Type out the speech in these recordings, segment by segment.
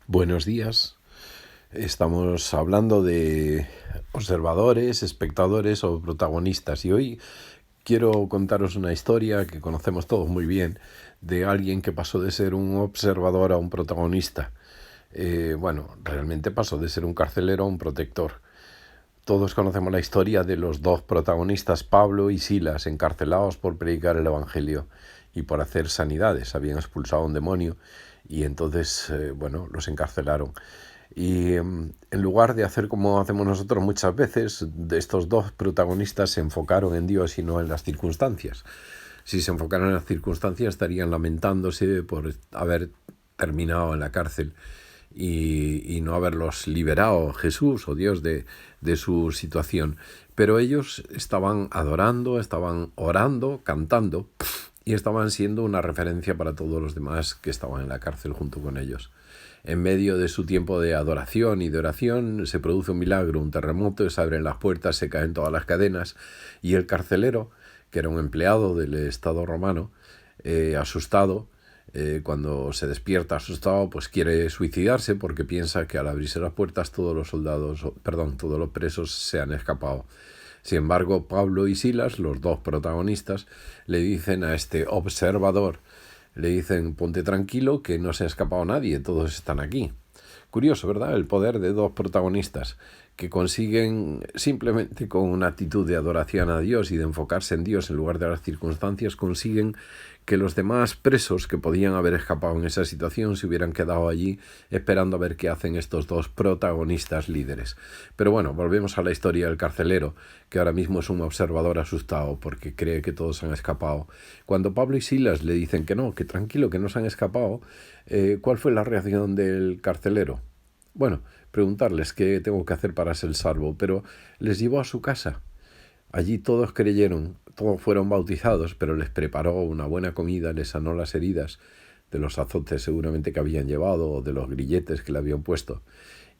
Buenos días. Estamos hablando de observadores, espectadores o protagonistas y hoy quiero contaros una historia que conocemos todos muy bien de alguien que pasó de ser un observador a un protagonista. Realmente pasó de ser un carcelero a un protector. Todos conocemos la historia de los dos protagonistas, Pablo y Silas, encarcelados por predicar el Evangelio y por hacer sanidades. Habían expulsado a un demonio y entonces, los encarcelaron. Y en lugar de hacer como hacemos nosotros muchas veces, estos dos protagonistas se enfocaron en Dios y no en las circunstancias. Si se enfocaran en las circunstancias estarían lamentándose por haber terminado en la cárcel y no haberlos liberado Jesús o Dios de su situación. Pero ellos estaban adorando, estaban orando, cantando y estaban siendo una referencia para todos los demás que estaban en la cárcel junto con ellos. En medio de su tiempo de adoración y de oración se produce un milagro, un terremoto, se abren las puertas, se caen todas las cadenas y el carcelero, que era un empleado del Estado romano, asustado, cuando se despierta asustado, pues quiere suicidarse porque piensa que al abrirse las puertas todos los presos se han escapado. Sin embargo, Pablo y Silas, los dos protagonistas, le dicen a este observador, le dicen: ponte tranquilo que no se ha escapado nadie, todos están aquí. Curioso, ¿verdad? El poder de dos protagonistas que consiguen, simplemente con una actitud de adoración a Dios y de enfocarse en Dios en lugar de las circunstancias, consiguen que los demás presos que podían haber escapado en esa situación se hubieran quedado allí esperando a ver qué hacen estos dos protagonistas líderes. Pero bueno, volvemos a la historia del carcelero, que ahora mismo es un observador asustado porque cree que todos han escapado. Cuando Pablo y Silas le dicen que no, que tranquilo, que no se han escapado, ¿cuál fue la reacción del carcelero? Bueno, preguntarles qué tengo que hacer para ser salvo, pero les llevó a su casa. Allí todos creyeron, todos fueron bautizados, pero les preparó una buena comida, les sanó las heridas de los azotes seguramente que habían llevado o de los grilletes que le habían puesto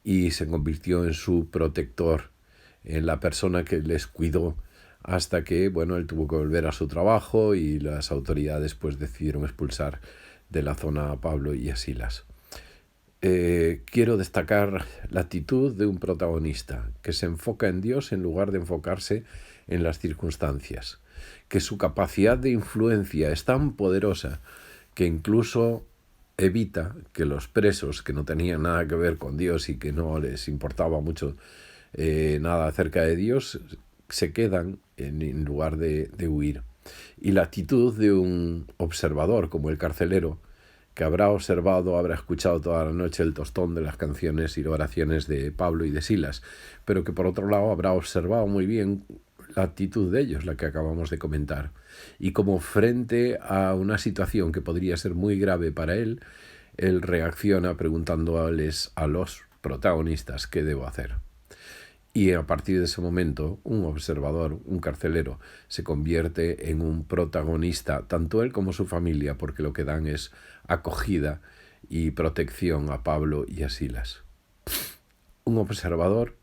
y se convirtió en su protector, en la persona que les cuidó hasta que, él tuvo que volver a su trabajo y las autoridades pues decidieron expulsar de la zona a Pablo y a Silas. Quiero destacar la actitud de un protagonista que se enfoca en Dios en lugar de enfocarse en las circunstancias, que su capacidad de influencia es tan poderosa que incluso evita que los presos que no tenían nada que ver con Dios y que no les importaba mucho nada acerca de Dios se quedan en lugar de huir. Y la actitud de un observador como el carcelero, que habrá observado, habrá escuchado toda la noche el tostón de las canciones y oraciones de Pablo y de Silas, pero que por otro lado habrá observado muy bien la actitud de ellos, la que acabamos de comentar, y como frente a una situación que podría ser muy grave para él reacciona preguntándoles a los protagonistas qué debo hacer. Y a partir de ese momento, un observador, un carcelero, se convierte en un protagonista, tanto él como su familia, porque lo que dan es acogida y protección a Pablo y a Silas. Un observador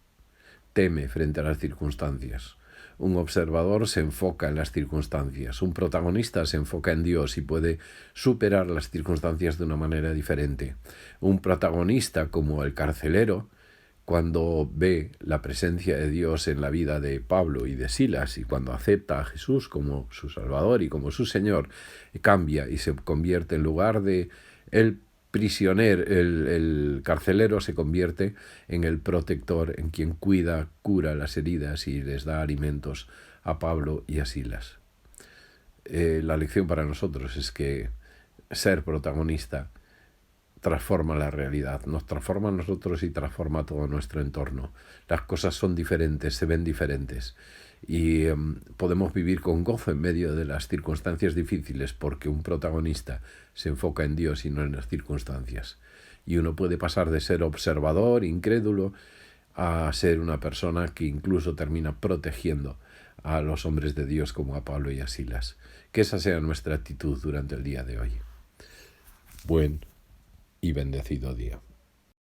teme frente a las circunstancias. Un observador se enfoca en las circunstancias. Un protagonista se enfoca en Dios y puede superar las circunstancias de una manera diferente. Un protagonista, como el carcelero, cuando ve la presencia de Dios en la vida de Pablo y de Silas y cuando acepta a Jesús como su Salvador y como su Señor, cambia y se convierte, en lugar de el prisionero, el carcelero se convierte en el protector, en quien cuida, cura las heridas y les da alimentos a Pablo y a Silas. La lección para nosotros es que ser protagonista transforma la realidad, nos transforma a nosotros y transforma todo nuestro entorno. Las cosas son diferentes, se ven diferentes y podemos vivir con gozo en medio de las circunstancias difíciles porque un protagonista se enfoca en Dios y no en las circunstancias. Y uno puede pasar de ser observador, incrédulo, a ser una persona que incluso termina protegiendo a los hombres de Dios como a Pablo y a Silas. Que esa sea nuestra actitud durante el día de hoy. Buen y bendecido día.